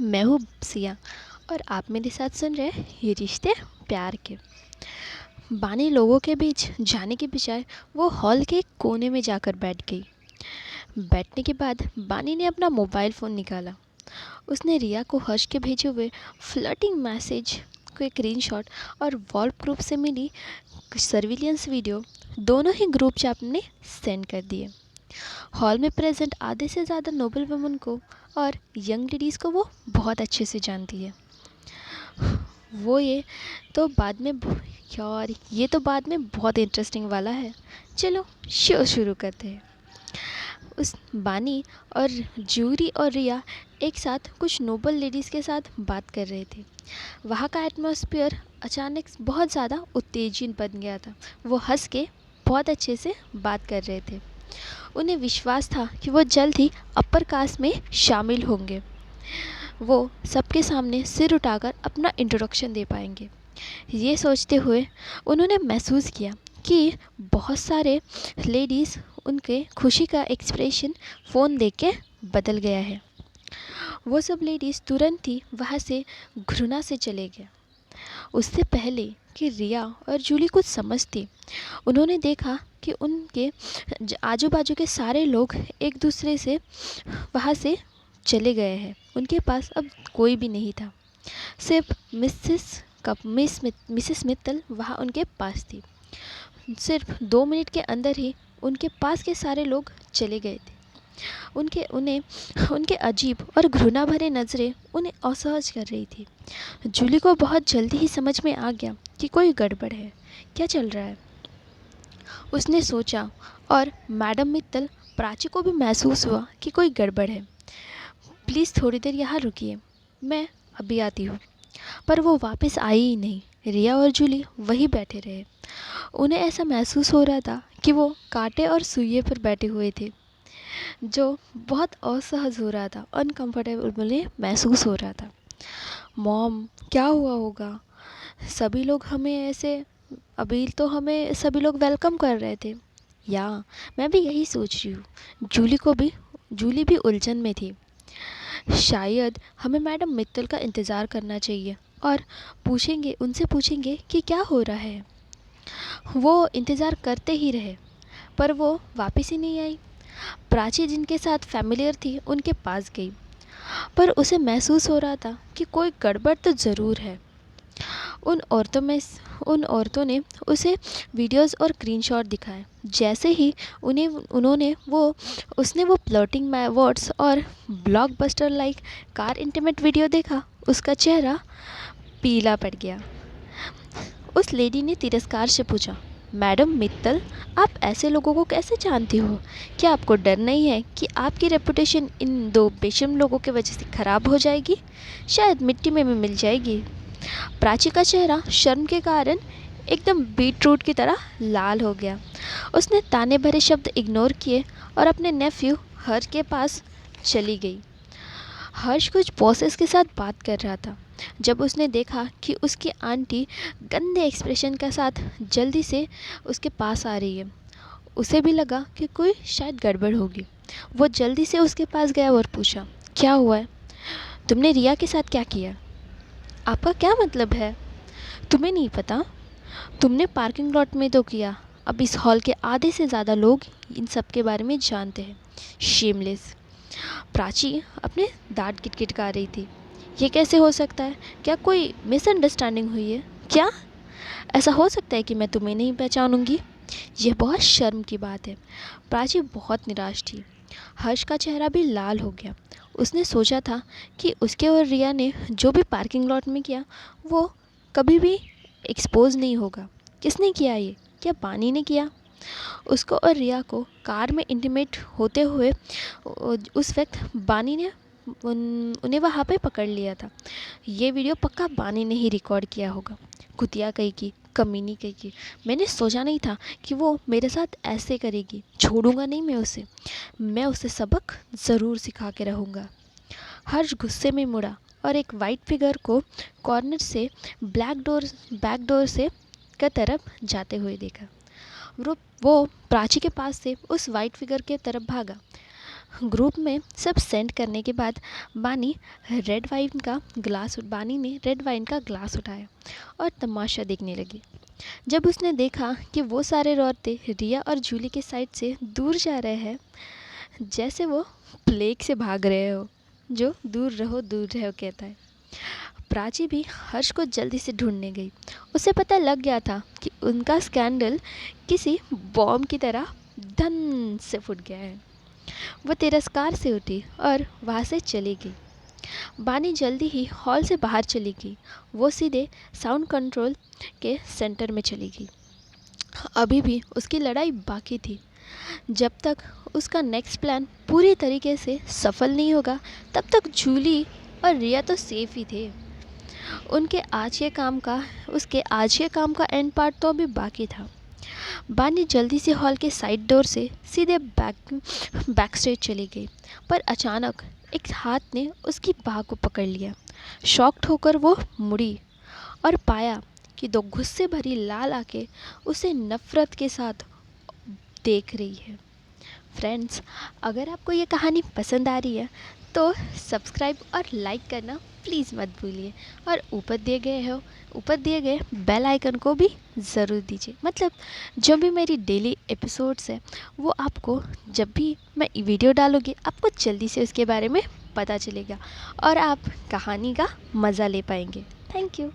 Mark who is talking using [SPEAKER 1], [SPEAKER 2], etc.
[SPEAKER 1] मैं हूँ सिया और आप मेरे साथ सुन रहे हैं ये रिश्ते प्यार के। बानी लोगों के बीच जाने के बजाय वो हॉल के एक कोने में जाकर बैठ गई। बैठने के बाद बानी ने अपना मोबाइल फ़ोन निकाला। उसने रिया को हर्ष के भेजे हुए फ्लर्टिंग मैसेज को स्क्रीनशॉट और वॉल ग्रुप से मिली सर्विलियंस वीडियो दोनों ही ग्रुप चैट में सेंड कर दिए। हॉल में प्रेजेंट आधे से ज़्यादा नोबल वुमन को और यंग लेडीज़ को वो बहुत अच्छे से जानती है। वो तो बाद में यार ये तो बाद में बहुत इंटरेस्टिंग वाला है। चलो शो शुरू करते हैं। उस बानी और जूरी और रिया एक साथ कुछ नोबल लेडीज़ के साथ बात कर रहे थे। वहाँ का एटमॉस्फेयर अचानक बहुत ज़्यादा उत्तेजित बन गया था। वो हंस के बहुत अच्छे से बात कर रहे थे। उन्हें विश्वास था कि वो जल्द ही अपर कास्ट में शामिल होंगे। वो सबके सामने सिर उठाकर अपना इंट्रोडक्शन दे पाएंगे। ये सोचते हुए उन्होंने महसूस किया कि बहुत सारे लेडीज़ उनके खुशी का एक्सप्रेशन फ़ोन देख के बदल गया है। वो सब लेडीज़ तुरंत ही वहाँ से घृणा से चले गए। उससे पहले कि रिया और जूली कुछ समझती, उन्होंने देखा कि उनके आजू बाजू के सारे लोग एक दूसरे से वहाँ से चले गए हैं। उनके पास अब कोई भी नहीं था। सिर्फ मिसेस मित्तल वहाँ उनके पास थी। सिर्फ 2 मिनट के अंदर ही उनके पास के सारे लोग चले गए थे। उनके अजीब और घृणा भरे नज़रें उन्हें असहज कर रही थी। जूली को बहुत जल्दी ही समझ में आ गया कि कोई गड़बड़ है। क्या चल रहा है, उसने सोचा। और मैडम मित्तल प्राची को भी महसूस हुआ कि कोई गड़बड़ है। प्लीज़ थोड़ी देर यहाँ रुकिए, मैं अभी आती हूँ। पर वो वापस आई ही नहीं। रिया और जूली वहीं बैठे रहे। उन्हें ऐसा महसूस हो रहा था कि वो कांटे और सुइए पर बैठे हुए थे, जो बहुत असहज हो रहा था, अनकंफर्टेबल महसूस हो रहा था। मॉम, क्या हुआ होगा? सभी लोग हमें ऐसे अभी तो हमें सभी लोग वेलकम कर रहे थे। या मैं भी यही सोच रही हूँ। जूली भी उलझन में थी। शायद हमें मैडम मित्तल का इंतज़ार करना चाहिए और उनसे पूछेंगे कि क्या हो रहा है। वो इंतज़ार करते ही रहे, पर वो वापस ही नहीं आई। प्राची जिनके साथ फैमिलियर थी उनके पास गई, पर उसे महसूस हो रहा था कि कोई गड़बड़ तो ज़रूर है। उन औरतों ने उसे वीडियोस और स्क्रीनशॉट दिखाए। जैसे ही उसने वो फ्लर्टिंग वर्ड्स और blockbuster like car intimate video देखा, उसका चेहरा पीला पड़ गया। उस लेडी ने तिरस्कार से पूछा, मैडम मित्तल, आप ऐसे लोगों को कैसे जानती हो? क्या आपको डर नहीं है कि आपकी रेपुटेशन इन 2 बेशर्म लोगों की वजह से ख़राब हो जाएगी? शायद मिट्टी में भी मिल जाएगी। प्राची का चेहरा शर्म के कारण एकदम बीटरूट की तरह लाल हो गया। उसने ताने भरे शब्द इग्नोर किए और अपने नेफ्यू हर्ष के पास चली गई। हर्ष कुछ बॉसेस के साथ बात कर रहा था। जब उसने देखा कि उसकी आंटी गंदे एक्सप्रेशन के साथ जल्दी से उसके पास आ रही है, उसे भी लगा कि कोई शायद गड़बड़ होगी। वो जल्दी से उसके पास गया और पूछा, क्या हुआ है? तुमने रिया के साथ क्या किया? आपका क्या मतलब है? तुम्हें नहीं पता? तुमने पार्किंग लॉट में तो किया। अब इस हॉल के आधे से ज़्यादा लोग इन सब के बारे में जानते हैं। शेमलेस। प्राची अपने दांत किटकिटा रही थी। ये कैसे हो सकता है? क्या कोई मिसअंडरस्टैंडिंग हुई है क्या? ऐसा हो सकता है कि मैं तुम्हें नहीं पहचानूंगी? यह बहुत शर्म की बात है। प्राची बहुत निराश थी। हर्ष का चेहरा भी लाल हो गया। उसने सोचा था कि उसके और रिया ने जो भी पार्किंग लॉट में किया वो कभी भी एक्सपोज नहीं होगा। किसने किया ये? क्या बानी ने किया? उसको और रिया को कार में इंटीमेट होते हुए उस वक्त बानी ने उन्हें वहाँ पे पकड़ लिया था। ये वीडियो पक्का बानी ने ही रिकॉर्ड किया होगा। कुतिया कहीं की, कमीनी कहीं की। मैंने सोचा नहीं था कि वो मेरे साथ ऐसे करेगी। छोड़ूंगा नहीं मैं उसे सबक ज़रूर सिखा के रहूँगा। हर्ष गुस्से में मुड़ा और एक वाइट फिगर को कॉर्नर से बैक डोर से की तरफ जाते हुए देखा। वो प्राची के पास से उस वाइट फिगर के तरफ भागा। ग्रुप में सब सेंड करने के बाद बानी ने रेड वाइन का ग्लास उठाया और तमाशा देखने लगी। जब उसने देखा कि वो सारे औरतें रिया और जूली के साइड से दूर जा रहे हैं, जैसे वो प्लेग से भाग रहे हो, जो दूर रहो कहता है। प्राची भी हर्ष को जल्दी से ढूंढने गई। उसे पता लग गया था कि उनका स्कैंडल किसी बॉम्ब की तरह धन से फूट गया है। वो तिरस्कार से उठी और वहाँ से चली गई। बानी जल्दी ही हॉल से बाहर चली गई। वो सीधे साउंड कंट्रोल के सेंटर में चली गई। अभी भी उसकी लड़ाई बाकी थी। जब तक उसका नेक्स्ट प्लान पूरी तरीके से सफल नहीं होगा, तब तक जूली और रिया तो सेफ ही थे। उसके आज के काम का एंड पार्ट तो अभी बाकी था। बानी जल्दी से हॉल के साइड डोर से सीधे बैक स्टेज चली गई, पर अचानक एक हाथ ने उसकी बाह को पकड़ लिया। शॉक्ड होकर वो मुड़ी और पाया कि दो गुस्से भरी लाल आंखें उसे नफरत के साथ देख रही है। फ्रेंड्स, अगर आपको ये कहानी पसंद आ रही है तो सब्सक्राइब और लाइक करना प्लीज़ मत भूलिए, और ऊपर दिए गए बेल आइकन को भी ज़रूर दीजिए। मतलब जब भी मेरी डेली एपिसोड्स है वो आपको, जब भी मैं वीडियो डालूँगी, आपको जल्दी से उसके बारे में पता चलेगा और आप कहानी का मज़ा ले पाएंगे। Thank you.